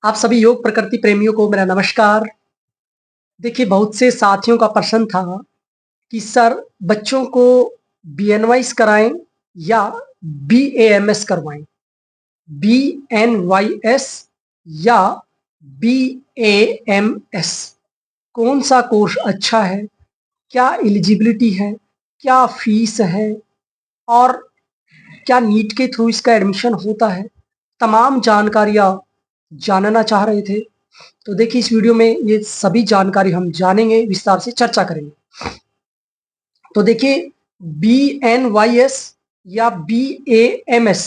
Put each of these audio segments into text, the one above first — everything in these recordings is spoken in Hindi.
आप सभी योग प्रकृति प्रेमियों को मेरा नमस्कार। देखिए, बहुत से साथियों का प्रश्न था कि सर बच्चों को बीएनवाइस कराएं या बीएएमएस करवाएं। बीएनवाईएस या बीएएमएस कौन सा कोर्स अच्छा है, क्या एलिजिबिलिटी है, क्या फीस है और क्या नीट के थ्रू इसका एडमिशन होता है, तमाम जानकारियां जानना चाह रहे थे। तो देखिए, इस वीडियो में ये सभी जानकारी हम जानेंगे, विस्तार से चर्चा करेंगे। तो देखिए, बीएनवाईएस या बीएएमएस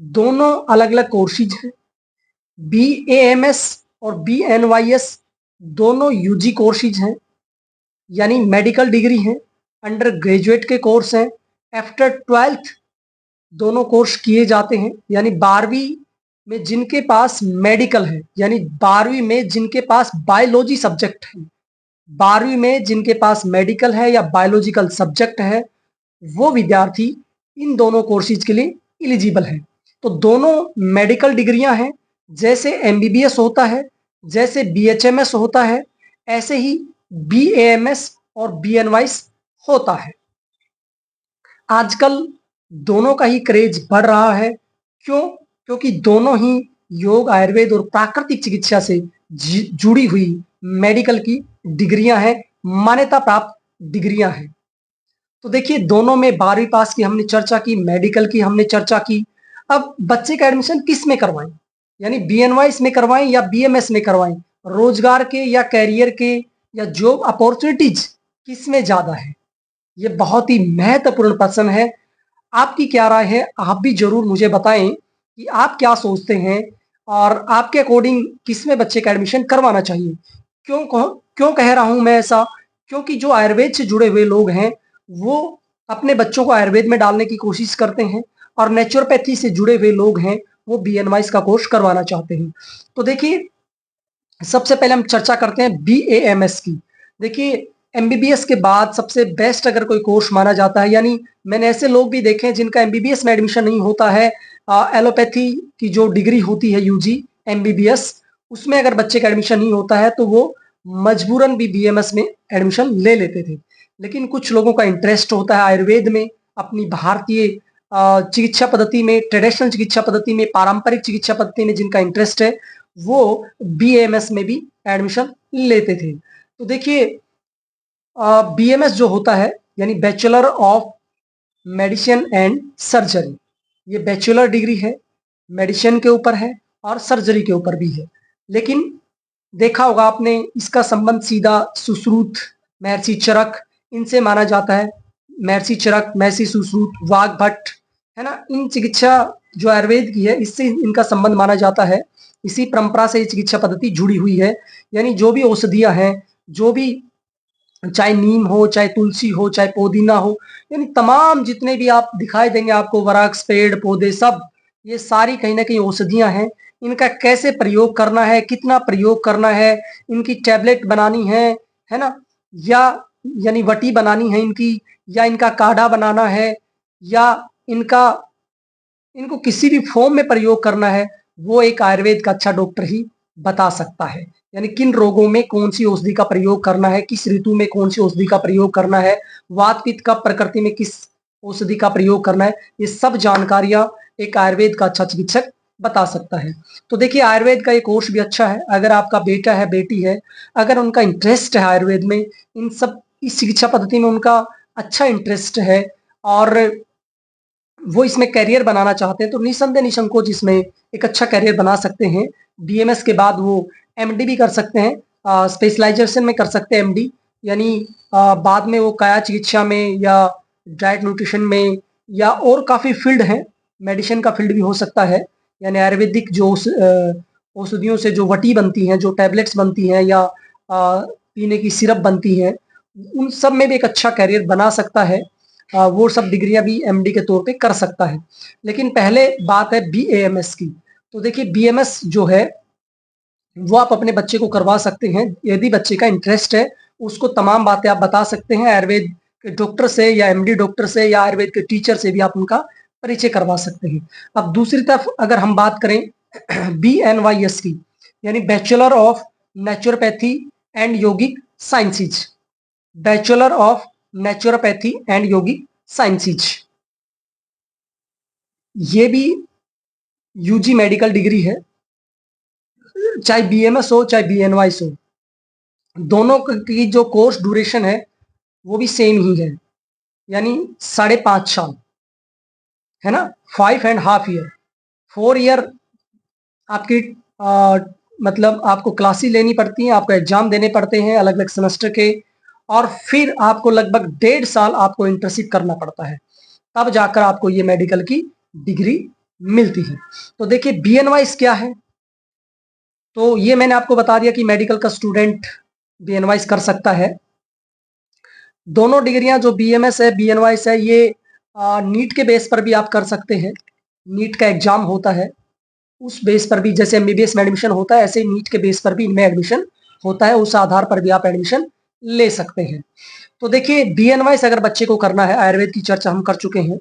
दोनों अलग अलग कोर्सेज हैं। बीएएमएस और बीएनवाईएस दोनों यूजी कोर्सेज हैं, यानी मेडिकल डिग्री हैं, अंडर ग्रेजुएट के कोर्स हैं। आफ्टर 12th दोनों कोर्स किए जाते हैं, यानी 12वीं में जिनके पास मेडिकल है, यानी 12वीं में जिनके पास बायोलॉजी सब्जेक्ट है, 12वीं में जिनके पास मेडिकल है या बायोलॉजिकल सब्जेक्ट है, वो विद्यार्थी इन दोनों कोर्सेज के लिए एलिजिबल है। तो दोनों मेडिकल डिग्रियां हैं। जैसे एमबीबीएस होता है, जैसे बीएचएमएस होता है, ऐसे ही बीएएमएस और बीएनवाईएस होता है। आजकल दोनों का ही क्रेज बढ़ रहा है। क्यों? क्योंकि दोनों ही योग, आयुर्वेद और प्राकृतिक चिकित्सा से जुड़ी हुई मेडिकल की डिग्रियां हैं, मान्यता प्राप्त डिग्रियां हैं। तो देखिए, दोनों में 12वीं पास की हमने चर्चा की, मेडिकल की हमने चर्चा की। अब बच्चे का एडमिशन किस में करवाएं, यानी बीएनवाईएस में करवाएं या बीएमएस में करवाएं, रोजगार के या कैरियर के या जॉब अपॉर्चुनिटीज किस में ज्यादा है, ये बहुत ही महत्वपूर्ण प्रश्न है। आपकी क्या राय है, आप भी जरूर मुझे बताएं कि आप क्या सोचते हैं और आपके अकॉर्डिंग किसमें बच्चे का एडमिशन करवाना चाहिए। क्यों कह रहा हूं मैं ऐसा? क्योंकि जो आयुर्वेद से जुड़े हुए लोग हैं वो अपने बच्चों को आयुर्वेद में डालने की कोशिश करते हैं, और नेचुरोपैथी से जुड़े हुए लोग हैं वो बीएनवाईएस का कोर्स करवाना चाहते हैं। तो देखिए, सबसे पहले हम चर्चा करते हैं बीएएमएस की। देखिए, एमबीबीएस के बाद सबसे बेस्ट अगर कोई कोर्स माना जाता है, यानी मैंने ऐसे लोग भी देखे हैं जिनका एमबीबीएस में एडमिशन नहीं होता है, एलोपैथी की जो डिग्री होती है यूजी एमबीबीएस, उसमें अगर बच्चे का एडमिशन नहीं होता है तो वो मजबूरन भी बीएमएस में एडमिशन ले लेते थे। लेकिन कुछ लोगों का इंटरेस्ट होता है आयुर्वेद में, अपनी भारतीय चिकित्सा पद्धति में, ट्रेडिशनल चिकित्सा पद्धति में, पारंपरिक चिकित्सा पद्धति में जिनका इंटरेस्ट है वो बीएमएस में भी एडमिशन लेते थे। तो देखिए, बीएमएस जो होता है यानी bachelor of medicine and surgery, ये बैचलर डिग्री है, मेडिसिन के ऊपर है और सर्जरी के ऊपर भी है। लेकिन देखा होगा आपने, इसका संबंध सीधा सुश्रुत, महर्षि चरक इनसे माना जाता है। महर्षि चरक, महर्षि सुश्रुत, वाघभट्ट, है ना, इन चिकित्सा जो आयुर्वेद की है इससे इनका संबंध माना जाता है। इसी परंपरा से ये चिकित्सा पद्धति जुड़ी हुई है। यानी जो भी औषधियां हैं, जो भी, चाहे नीम हो, चाहे तुलसी हो, चाहे पुदीना हो, यानी तमाम जितने भी आप दिखाई देंगे आपको वृक्ष, पेड़ पौधे, सब ये सारी कहीं ना कहीं औषधियां हैं। इनका कैसे प्रयोग करना है, कितना प्रयोग करना है, इनकी टैबलेट बनानी है ना, या यानी वटी बनानी है इनकी, या इनका काढ़ा बनाना है, या इनका इनको किसी भी फॉर्म में प्रयोग करना है, वो एक आयुर्वेद का अच्छा डॉक्टर ही बता सकता है। यानी किन रोगों में कौन सी औषधि का प्रयोग करना है, किस ऋतु में कौन सी औषधि का प्रयोग करना है, वात पित्त कफ प्रकृति में किस औषधि का प्रयोग करना है, ये सब जानकारियां एक आयुर्वेद का अच्छा चिकित्सक बता सकता है। तो देखिए, आयुर्वेद का ये कोर्स भी अच्छा है। अगर आपका बेटा है, बेटी है, अगर उनका इंटरेस्ट है आयुर्वेद में, इन सब इस चिकित्सा पद्धति में उनका अच्छा इंटरेस्ट है और वो इसमें करियर बनाना चाहते हैं, तो निसंदेह निसंकोच इसमें एक अच्छा करियर बना सकते हैं। बीएमएस के बाद वो एमडी भी कर सकते हैं, स्पेशलाइजेशन में कर सकते हैं एमडी, यानी बाद में वो काया चिकित्सा में या डाइट न्यूट्रिशन में या और काफ़ी फील्ड है, मेडिसिन का फील्ड भी हो सकता है। यानी आयुर्वेदिक जो औषधियों से जो वटी बनती हैं, जो टैबलेट्स बनती हैं या पीने की सिरप बनती है, उन सब में भी एक अच्छा करियर बना सकता है। वो सब डिग्रियां भी एमडी के तौर पे कर सकता है। लेकिन पहले बात है बीएएमएस की। तो देखिए, बीएमएस जो है वो आप अपने बच्चे को करवा सकते हैं, यदि बच्चे का इंटरेस्ट है उसको तमाम बातें आप बता सकते हैं आयुर्वेद के डॉक्टर से या एमडी डॉक्टर से या आयुर्वेद के टीचर से भी आप उनका परिचय करवा सकते हैं। अब दूसरी तरफ अगर हम बात करें बीएनवाईएस की, यानी bachelor of naturopathy and yogic sciences, bachelor of naturopathy and yogic sciences. ये भी यूजी मेडिकल डिग्री है, चाहे बीएमएस हो चाहे बीएनवाइस हो, दोनों की जो कोर्स ड्यूरेशन है वो भी सेम ही है, यानी 5.5 साल, है ना, 5.5 ईयर। 4 ईयर आपकी मतलब आपको क्लासेस लेनी पड़ती हैं, आपको एग्जाम देने पड़ते हैं अलग अलग सेमेस्टर के, और फिर आपको लगभग 1.5 साल आपको इंटर्नशिप करना पड़ता है, तब जाकर आपको ये मेडिकल की डिग्री मिलती है। तो देखिए बीएनवाइस क्या है, तो ये मैंने आपको बता दिया कि मेडिकल का स्टूडेंट बीएनवाइस कर सकता है। दोनों डिग्रियां जो बीएमएस है बीएनवाइस है, ये नीट के बेस पर भी आप कर सकते हैं। नीट का एग्जाम होता है, उस बेस पर भी जैसे एमबीबीएस में एडमिशन होता है, ऐसे नीट के बेस पर भी इनमें एडमिशन होता है, उस आधार पर भी आप एडमिशन ले सकते हैं। तो देखिए बीएनवाइस अगर बच्चे को करना है, आयुर्वेद की चर्चा हम कर चुके हैं,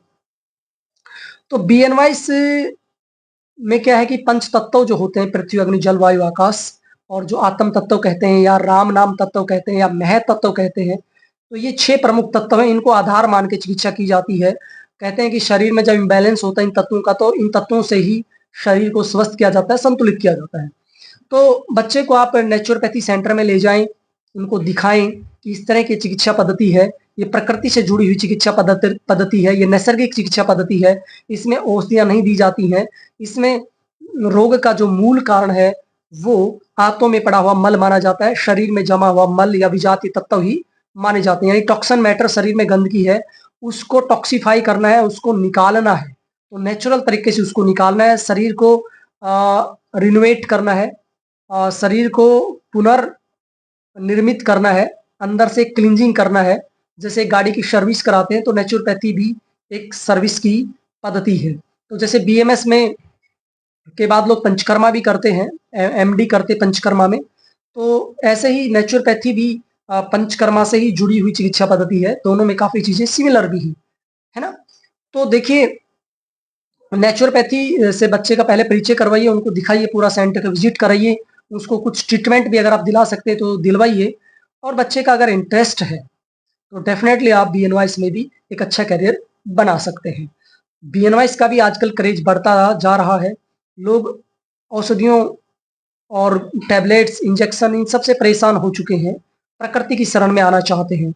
तो बीएनवाइस में क्या है कि पंच तत्व जो होते हैं, पृथ्वी अग्नि जल वायु आकाश, और जो आत्म तत्व कहते हैं या राम नाम तत्व कहते हैं या मह तत्व कहते हैं, तो ये 6 प्रमुख तत्व हैं, इनको आधार मान के चिकित्सा की जाती है। कहते हैं कि शरीर में जब इम्बैलेंस होता है इन तत्वों का, तो इन तत्वों से ही शरीर को स्वस्थ किया जाता है, संतुलित किया जाता है। तो बच्चे को आप नेचुरोपैथी सेंटर में ले जाएं, उनको दिखाएं कि इस तरह की चिकित्सा पद्धति है, ये प्रकृति से जुड़ी हुई चिकित्सा पद्धति है, ये नैसर्गिक चिकित्सा पद्धति है, इसमें औषधियां नहीं दी जाती हैं, इसमें रोग का जो मूल कारण है वो आंतों में पड़ा हुआ मल माना जाता है, शरीर में जमा हुआ मल या विजातीय तत्व ही माने जाते हैं, यानी टॉक्सिन मैटर, शरीर में गंदगी है उसको टॉक्सीफाई करना है, उसको निकालना है, तो नेचुरल तरीके से उसको निकालना है, शरीर को रिनोवेट करना है, शरीर को पुनर्निर्मित करना है, अंदर से क्लींजिंग करना है। जैसे गाड़ी की सर्विस कराते हैं तो नेचुरोपैथी भी एक सर्विस की पद्धति है। तो जैसे बीएमएस में के बाद लोग पंचकर्मा भी करते हैं, एमडी करते पंचकर्मा में, तो ऐसे ही नेचुरोपैथी भी पंचकर्मा से ही जुड़ी हुई चिकित्सा पद्धति है, दोनों में काफी चीजें सिमिलर भी है ना। तो देखिए नेचुरोपैथी से बच्चे का पहले परिचय करवाइए, उनको दिखाइए, पूरा सेंटर का विजिट कराइए, उसको कुछ ट्रीटमेंट भी अगर आप दिला सकते हैं तो दिलवाइए, और बच्चे का अगर इंटरेस्ट है तो डेफिनेटली आप बीएनवाइस में भी एक अच्छा करियर बना सकते हैं। बीएनवाइस का भी आजकल क्रेज बढ़ता जा रहा है, लोग औषधियों और टैबलेट्स, इंजेक्शन, इन सबसे परेशान हो चुके हैं, प्रकृति की शरण में आना चाहते हैं।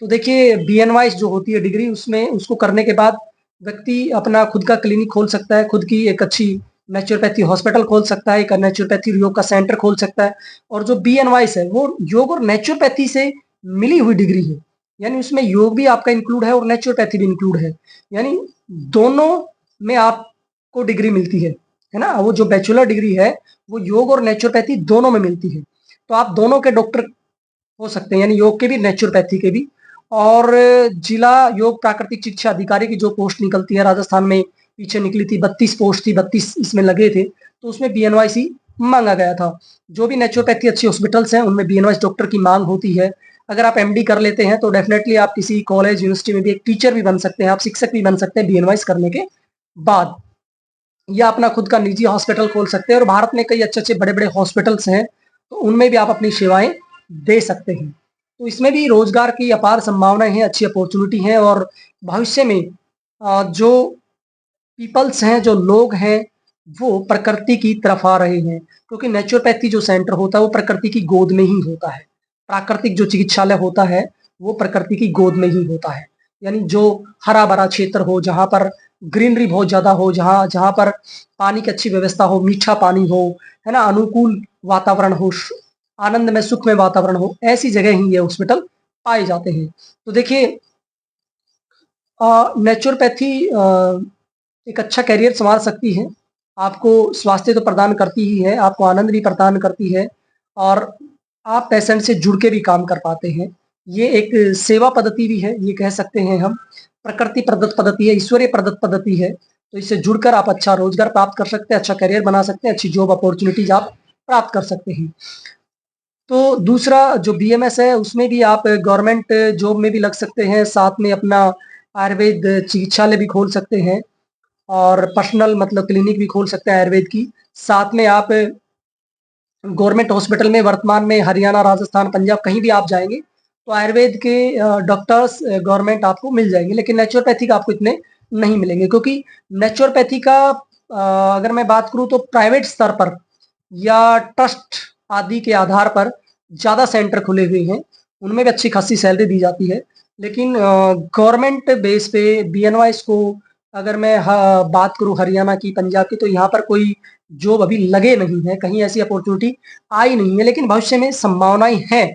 तो देखिए बीएनवाइस जो होती है डिग्री, उसमें उसको करने के बाद व्यक्ति अपना खुद का क्लिनिक खोल सकता है, खुद की एक अच्छी नेचुरोपैथी हॉस्पिटल खोल सकता है, एक नेचुरोपैथी योग का सेंटर खोल सकता है। और जो बीएनवाइस है वो योग और नेचुरोपैथी से मिली हुई डिग्री है, यानी उसमें योग भी आपका इंक्लूड है और नेचुरोपैथी भी इंक्लूड है, यानी दोनों में आपको डिग्री मिलती है ना। वो जो बैचलर डिग्री है वो योग और नेचुरोपैथी दोनों में मिलती है, तो आप दोनों के डॉक्टर हो सकते हैं, यानी योग के भी नेचुरोपैथी के भी। और जिला योग प्राकृतिक शिक्षा अधिकारी की जो पोस्ट निकलती है, राजस्थान में पीछे निकली थी, 32 पोस्ट थी, 32 इसमें लगे थे, तो उसमें बीएनवाईसी मांगा गया था। जो भी नेचुरोपैथी अच्छी हॉस्पिटल्स हैं उनमें बीएनवाईसी डॉक्टर की मांग होती है। अगर आप एमडी कर लेते हैं तो डेफिनेटली आप किसी कॉलेज यूनिवर्सिटी में भी एक टीचर भी बन सकते हैं, आप शिक्षक भी बन सकते हैं बीएनवाईसी करने के बाद, या अपना खुद का निजी हॉस्पिटल खोल सकते हैं। और भारत में कई अच्छे अच्छे बड़े बड़े हॉस्पिटल्स हैं, तो उनमें भी आप अपनी सेवाएं दे सकते हैं। तो इसमें भी रोजगार की अपार संभावनाएं हैं, अच्छी अपॉर्चुनिटी है, और भविष्य में जो पीपल्स हैं, जो लोग हैं, वो प्रकृति की तरफ आ रहे हैं, क्योंकि नेचुरोपैथी जो सेंटर होता है वो प्रकृति की गोद में ही होता है। प्राकृतिक जो चिकित्सालय होता है वो प्रकृति की गोद में ही होता है, यानी जो हरा भरा क्षेत्र हो, जहां पर ग्रीनरी बहुत ज्यादा हो, जहां जहां पर पानी की अच्छी व्यवस्था हो, मीठा पानी हो, है ना, अनुकूल वातावरण हो, आनंद में सुख में वातावरण हो, ऐसी जगह ही ये हॉस्पिटल पाए जाते हैं। तो देखिए नेचुरोपैथी एक अच्छा करियर संभाल सकती है, आपको स्वास्थ्य तो प्रदान करती ही है, आपको आनंद भी प्रदान करती है, और आप पेशेंट से जुड़ के भी काम कर पाते हैं। ये एक सेवा पद्धति भी है, ये कह सकते हैं हम, प्रकृति प्रदत्त पद्धति है, ईश्वरीय प्रदत्त पद्धति है, तो इससे जुड़कर आप अच्छा रोजगार प्राप्त कर सकते हैं, अच्छा करियर बना सकते हैं, अच्छी जॉब अपॉर्चुनिटीज आप प्राप्त कर सकते हैं। तो दूसरा जो बीएमएस है उसमें भी आप गवर्नमेंट जॉब में भी लग सकते हैं, साथ में अपना आयुर्वेद चिकित्सालय भी खोल सकते हैं, और पर्सनल मतलब क्लिनिक भी खोल सकते हैं आयुर्वेद की, साथ में आप गवर्नमेंट हॉस्पिटल में वर्तमान में हरियाणा, राजस्थान, पंजाब कहीं भी आप जाएँगे, तो आयुर्वेद के डॉक्टर्स गवर्नमेंट आपको मिल जाएँगे, लेकिन नेचुरोपैथी का आपको इतने नहीं मिलेंगे, क्योंकि नेचुरोपैथी का अगर मैं बात करूँ तो प्राइवेट स्तर पर या ट्रस्ट आदि के आधार पर ज़्यादा सेंटर खुले हुए हैं, उनमें भी अच्छी खासी सैलरी दी जाती है। लेकिन गवर्नमेंट बेस पे बीएनवाईज़ को अगर मैं बात करूँ हरियाणा की, पंजाब की, तो यहाँ पर कोई जॉब अभी लगे नहीं है, कहीं ऐसी अपॉर्चुनिटी आई नहीं है, लेकिन भविष्य में संभावनाएँ हैं।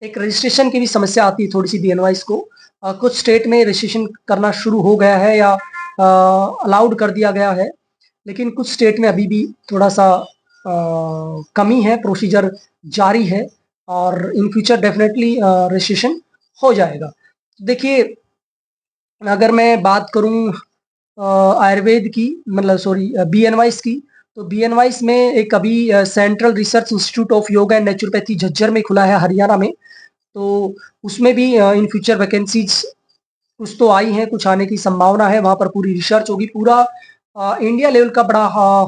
एक रजिस्ट्रेशन की भी समस्या आती है थोड़ी-सी बीएनवाईज़ को। कुछ स्टेट में रजिस्ट्रेशन करना शुरू हो गया है या अलाउड कर दिया गया है, लेकिन कुछ स्टेट में अभी भी थोड़ा-सा कमी है, प्रोसीजर जारी है और इन फ्यूचर डेफ़िनेटली रजिस्ट्रेशन हो जाएगा। देखिए, अगर मैं बात करूँ आयुर्वेद की, मतलब सॉरी बीएनवाईज़ की, तो बीएनवाईज़ में एक अभी central research institute of yoga and naturopathy Jhajjar में खुला है हरियाणा में। तो उसमें भी इन फ्यूचर वैकेंसीज़ कुछ तो आई हैं, कुछ आने की संभावना है, वहाँ पर पूरी रिसर्च होगी। पूरा इंडिया लेवल का बड़ा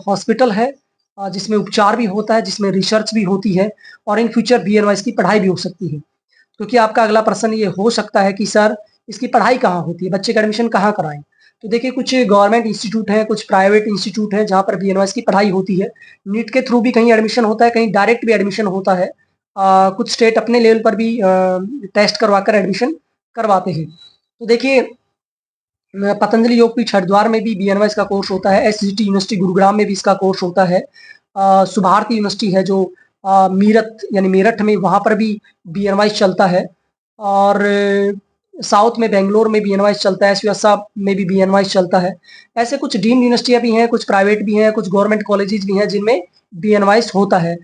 हॉस्पिटल है, जिसमें उपचार भी होता है, जिसमें रिसर्च भी होती है और इन फ्यूचर बीएनवाईज़ की पढ़ाई भी हो सकती है। क्योंकि आपका अगला प्रश्न ये हो सकता है कि सर इसकी पढ़ाई कहाँ होती है? बच्चे का एडमिशन कहाँ कराएँ? तो देखिए, कुछ गवर्नमेंट इंस्टीट्यूट हैं, कुछ प्राइवेट इंस्टीट्यूट हैं जहाँ पर बीएनवाईज़ की पढ़ाई होती है। नीट के थ्रू भी कहीं एडमिशन होता है, कहीं डायरेक्ट भी एडमिशन होता है। कुछ स्टेट अपने लेवल पर भी टेस्ट करवाकर एडमिशन करवाते हैं। तो देखिए, पतंजलि योगपीठ हरिद्वार में भी बीएनवाईज़ का कोर्स होता है, एसजीटी यूनिवर्सिटी गुरुग्राम में भी इसका कोर्स होता है। सुभारती यूनिवर्सिटी है जो मीरत यानी मेरठ में, वहाँ पर भी बीएनवाईज़ चलता है और साउथ में बेंगलोर में बीएनवाईज़ चलता है, सिरसा में भी बीएनवाईज़ चलता है। ऐसे कुछ डीम्ड यूनिवर्सिटियाँ भी हैं, कुछ प्राइवेट भी हैं, कुछ गवर्नमेंट कॉलेजेस भी हैं जिनमें बीएनवाईज़ होता है।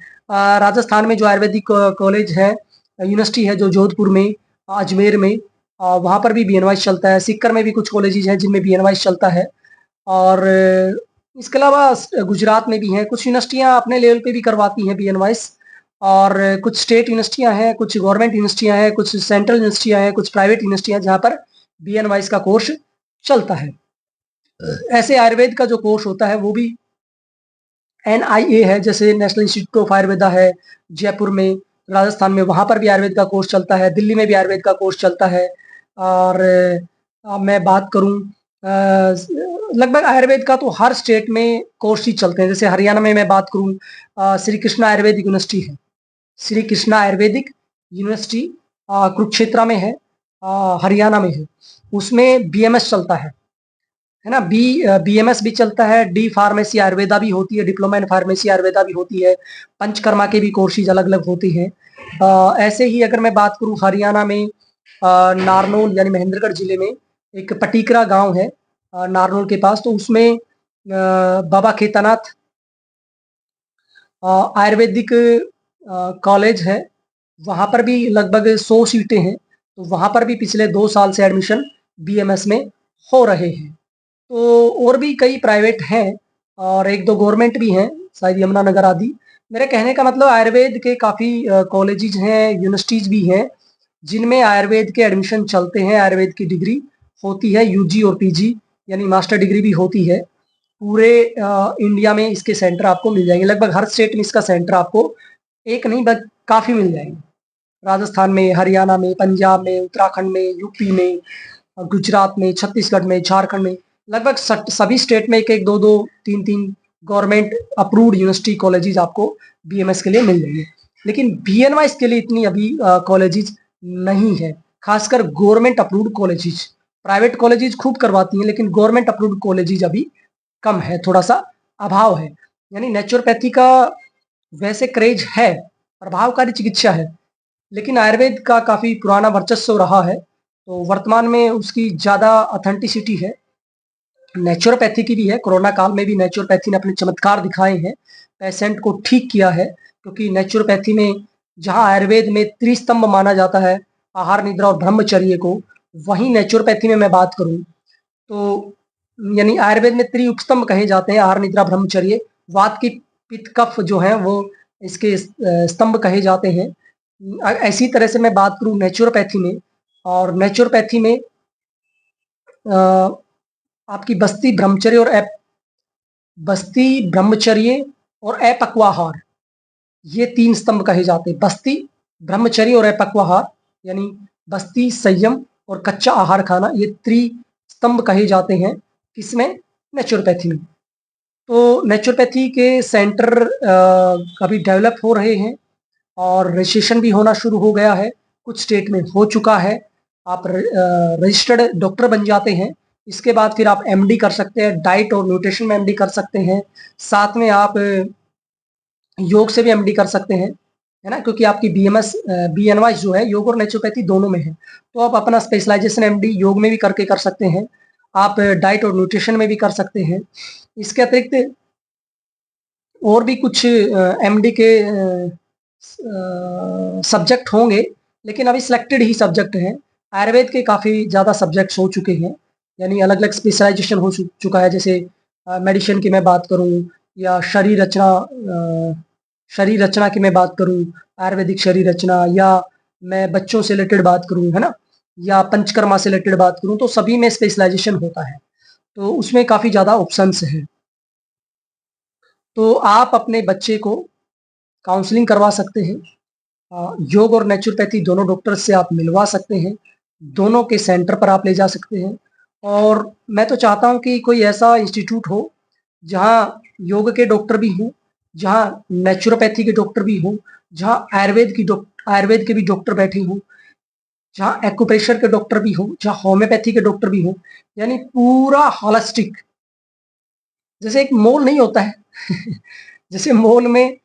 राजस्थान में जो आयुर्वेदिक कॉलेज है, यूनिवर्सिटी है जो जोधपुर में, अजमेर में, वहाँ पर भी बीएनवाईज़ चलता है। सीकर में भी कुछ कॉलेजेस हैं जिनमें बीएनवाईज़ चलता है और इसके अलावा गुजरात में भी हैं, कुछ यूनिवर्सिटियाँ अपने लेवल पे भी करवाती हैं बीएनवाईज़ और कुछ स्टेट यूनिवर्सिटियाँ हैं, कुछ गवर्नमेंट यूनिवर्सिटियाँ हैं, कुछ सेंट्रल यूनिवर्सिटियाँ हैं, कुछ प्राइवेट यूनिवर्सिटियाँ हैं जहाँ पर बीएनवाईज़ का कोर्स चलता है। ऐसे आयुर्वेद का जो कोर्स होता है वो भी एनआईए है, जैसे नेशनल इंस्टीट्यूट ऑफ आयुर्वेदा है जयपुर में, राजस्थान में, वहाँ पर भी आयुर्वेद का कोर्स चलता है, दिल्ली में भी आयुर्वेद का कोर्स चलता है और मैं बात करूँ लगभग आयुर्वेद का तो हर स्टेट में कोर्स ही चलते हैं। जैसे हरियाणा में मैं बात करूँ, श्री कृष्णा आयुर्वेदिक यूनिवर्सिटी है, श्री कृष्णा आयुर्वेदिक यूनिवर्सिटी कुरुक्षेत्र में है, हरियाणा में है, उसमें बीएमएस चलता है ना? बीएमएस भी चलता है, डी फार्मेसी आयुर्वेदा भी होती है, डिप्लोमा इन फार्मेसी आयुर्वेदा भी होती है, पंचकर्मा के भी कोर्सेज अलग-अलग होते हैं। ऐसे ही अगर मैं बात करूँ हरियाणा में, नारनौल यानी महेंद्रगढ़ जिले में एक पटीकरा गाँव है, नारनौल के पास, तो उसमें बाबा केदारनाथ आयुर्वेदिक कॉलेज है, वहाँ पर भी लगभग 100 सीटें हैं, तो वहाँ पर भी पिछले 2 साल से एडमिशन बीएमएस में हो रहे हैं। तो और भी कई प्राइवेट हैं और 1-2 गवर्नमेंट भी हैं, शायद यमुनानगर आदि। मेरे कहने का मतलब आयुर्वेद के काफ़ी कॉलेजेस हैं, यूनिवर्सिटीज़ भी हैं, जिनमें आयुर्वेद के एडमिशन चलते हैं, आयुर्वेद की डिग्री होती है, यूजी और पीजी यानी मास्टर डिग्री भी होती है। पूरे इंडिया में इसके सेंटर आपको मिल जाएँगे, लगभग हर स्टेट में इसका सेंटर आपको एक नहीं बट काफ़ी मिल जाएँगे। राजस्थान में, हरियाणा में, पंजाब में, उत्तराखंड में, यूपी में, गुजरात में, छत्तीसगढ़ में, झारखंड में, लगभग सट सभी स्टेट में 1-1, 2-2, 3-3 गवर्नमेंट अप्रूव्ड यूनिवर्सिटी कॉलेजेस आपको बीएमएस के लिए मिल जाएँगे। लेकिन बीएनवाईज़ के लिए इतनी अभी कॉलेजेस नहीं है, खासकर government approved colleges. Private colleges खूब करवाती हैं, लेकिन गवर्नमेंट अप्रूव्ड कॉलेजेस अभी कम है, थोड़ा-सा अभाव है। यानी नेचुरोपैथी का वैसे क्रेज़ है, प्रभावकारी चिकित्सा है, लेकिन आयुर्वेद का काफ़ी पुराना वर्चस्व रहा है, तो वर्तमान में उसकी ज़्यादा ऑथेंटिसिटी है। नेचुरोपैथी की भी है, कोरोना काल में भी नेचुरोपैथी ने अपने चमत्कार दिखाए हैं, पेशेंट को ठीक किया है, क्योंकि नेचुरोपैथी में जहाँ आयुर्वेद में त्रिस्तंभ माना जाता है, आहार, निद्रा और ब्रह्मचर्य को, वहीं नेचुरोपैथी में मैं बात करूँ, तो यानी आयुर्वेद में त्रिउपस्तंभ कहे जाते हैं, आहार, निद्रा, ब्रह्मचर्य, वात की पित्त, कफ जो है वो इसके स्तंभ कहे जाते हैं। ऐसी तरह से मैं बात करूँ नेचुरोपैथी में, और नेचुरोपैथी में अ, आपकी बस्ती ब्रह्मचर्य और अपक्वाहार ये 3 स्तंभ कहे जाते हैं, बस्ती, ब्रह्मचर्य और अपक्व आहार, यानी बस्ती, संयम और कच्चा आहार खाना, ये त्रिस्तंभ कहे जाते हैं किसमें? नेचुरोपैथी में। तो नेचुरोपैथी के सेंटर अभी डेवलप हो रहे हैं और रजिस्ट्रेशन भी होना शुरू हो गया है, कुछ स्टेट में हो चुका है। आप रजिस्टर्ड डॉक्टर बन जाते हैं, इसके बाद फिर आप एमडी कर सकते हैं, डाइट और न्यूट्रिशन में एमडी कर सकते हैं, साथ में आप योग से भी एमडी कर सकते हैं, है ना? क्योंकि आपकी बीएनवाइज जो है योग और नेचुरोपैथी दोनों में है, तो आप अपना स्पेशलाइजेशन एमडी योग में भी करके कर सकते हैं, आप डाइट और न्यूट्रिशन में भी कर सकते हैं। इसके अतिरिक्त और भी कुछ एमडी के सब्जेक्ट होंगे, लेकिन अभी सिलेक्टेड ही सब्जेक्ट हैं। आयुर्वेद के काफ़ी ज़्यादा सब्जेक्ट्स हो चुके हैं, यानी अलग-अलग स्पेशलाइजेशन हो चुका है। जैसे मेडिसिन की मैं बात करूँ या शरीर रचना की मैं बात करूँ, आयुर्वेदिक शरीर रचना, या मैं बच्चों से रिलेटेड बात करूँ, है ना? या पंचकर्मा से रिलेटेड बात करूँ, तो सभी में स्पेशलाइजेशन होता है, तो उसमें काफ़ी ज़्यादा ऑप्शंस हैं। तो आप अपने बच्चे को काउंसलिंग करवा सकते हैं, योग और नेचुरोपैथी दोनों डॉक्टर से आप मिलवा सकते हैं, दोनों के सेंटर पर आप ले जा सकते हैं। और मैं तो चाहता हूँ कि कोई ऐसा इंस्टीट्यूट हो जहाँ योग के डॉक्टर भी हों, जहाँ नेचुरोपैथी के डॉक्टर भी हों, जहाँ आयुर्वेद के भी डॉक्टर बैठे हों, जहाँ एक्यूप्रेशर के डॉक्टर भी हों, जहाँ होम्योपैथी के डॉक्टर भी हों, यानी पूरा होलिस्टिक। जैसे एक मॉल नहीं होता है जैसे मॉल में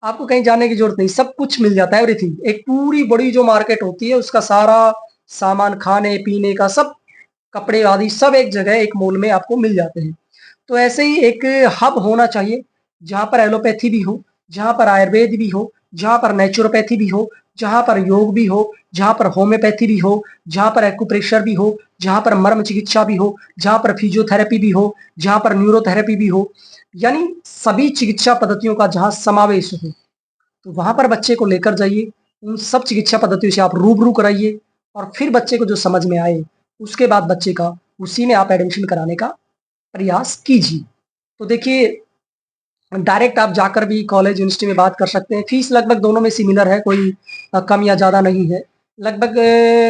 आपको कहीं जाने की जरूरत नहीं, सब कुछ मिल जाता है, एवरीथिंग। एक पूरी बड़ी जो मार्केट होती है, उसका सारा सामान, खाने पीने का सब, कपड़े आदि सब एक जगह एक मॉल में आपको मिल जाते हैं। तो ऐसे ही एक हब होना चाहिए जहाँ पर एलोपैथी भी हो, जहाँ पर आयुर्वेद भी हो, जहाँ पर नेचुरोपैथी भी हो, जहाँ पर योग भी हो, जहाँ पर होम्योपैथी भी हो, जहाँ पर एक्यूप्रेशर भी हो, जहाँ पर मर्म चिकित्सा भी हो, जहाँ पर फिजियोथेरेपी भी हो, जहाँ पर न्यूरोथेरेपी भी हो, यानी सभी चिकित्सा पद्धतियों का जहाँ समावेश हो, तो वहाँ पर बच्चे को लेकर जाइए, उन सब चिकित्सा पद्धतियों से आप रूबरू कराइए, और फिर बच्चे को जो समझ में आए, उसके बाद बच्चे का उसी में आप एडमिशन कराने का प्रयास कीजिए। तो देखिए, डायरेक्ट आप जाकर भी कॉलेज यूनिवर्सिटी में बात कर सकते हैं। फीस लगभग दोनों में सिमिलर है, कोई कम या ज़्यादा नहीं है। लगभग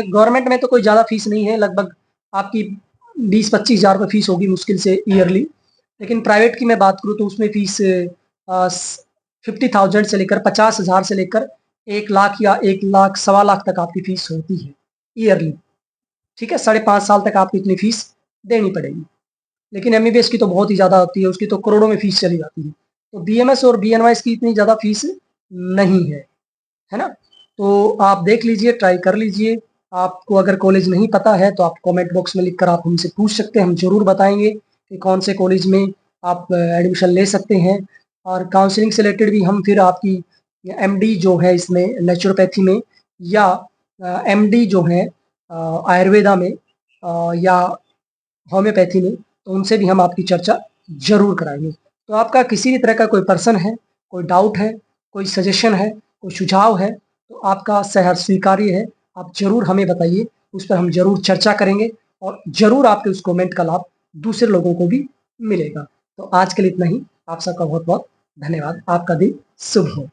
गवर्नमेंट में तो कोई ज़्यादा फीस नहीं है, लगभग आपकी 20-25 हज़ार रुपये फीस होगी मुश्किल से ईयरली। लेकिन प्राइवेट की मैं बात करूँ तो उसमें फीस 50,000 से लेकर 50,000 से लेकर 1 लाख या 1 लाख, सवा लाख तक आपकी फीस होती है ईयरली। ठीक है, 5.5 साल तक आपको इतनी फीस देनी पड़ेगी। लेकिन एमबीबीएस की तो बहुत ही ज़्यादा होती है, उसकी तो करोड़ों में फीस चली जाती है। तो बीएमएस और बीएनवाईस की इतनी ज़्यादा फीस नहीं है ना? तो आप देख लीजिए, ट्राई कर लीजिए। आपको अगर कॉलेज नहीं पता है तो आप कमेंट बॉक्स में लिखकर आप हमसे पूछ सकते हैं, हम ज़रूर बताएँगे कि कौन से कॉलेज में आप एडमिशन ले सकते हैं। और काउंसलिंग से रिलेटेड भी हम फिर आपकी एमडी जो है इसमें नेचुरोपैथी में, या एमडी जो है आयुर्वेदा में, या होम्योपैथी में, तो उनसे भी हम आपकी चर्चा ज़रूर कराएँगे। तो आपका किसी भी तरह का कोई प्रश्न है, कोई डाउट है, कोई सजेशन है, कोई सुझाव है, तो आपका सहर्ष स्वीकार्य है। आप ज़रूर हमें बताइए, उस पर हम ज़रूर चर्चा करेंगे और ज़रूर आपके उस कमेंट का लाभ दूसरे लोगों को भी मिलेगा। तो आज के लिए इतना ही। आप सबका बहुत-बहुत धन्यवाद। आपका दिन शुभ हो।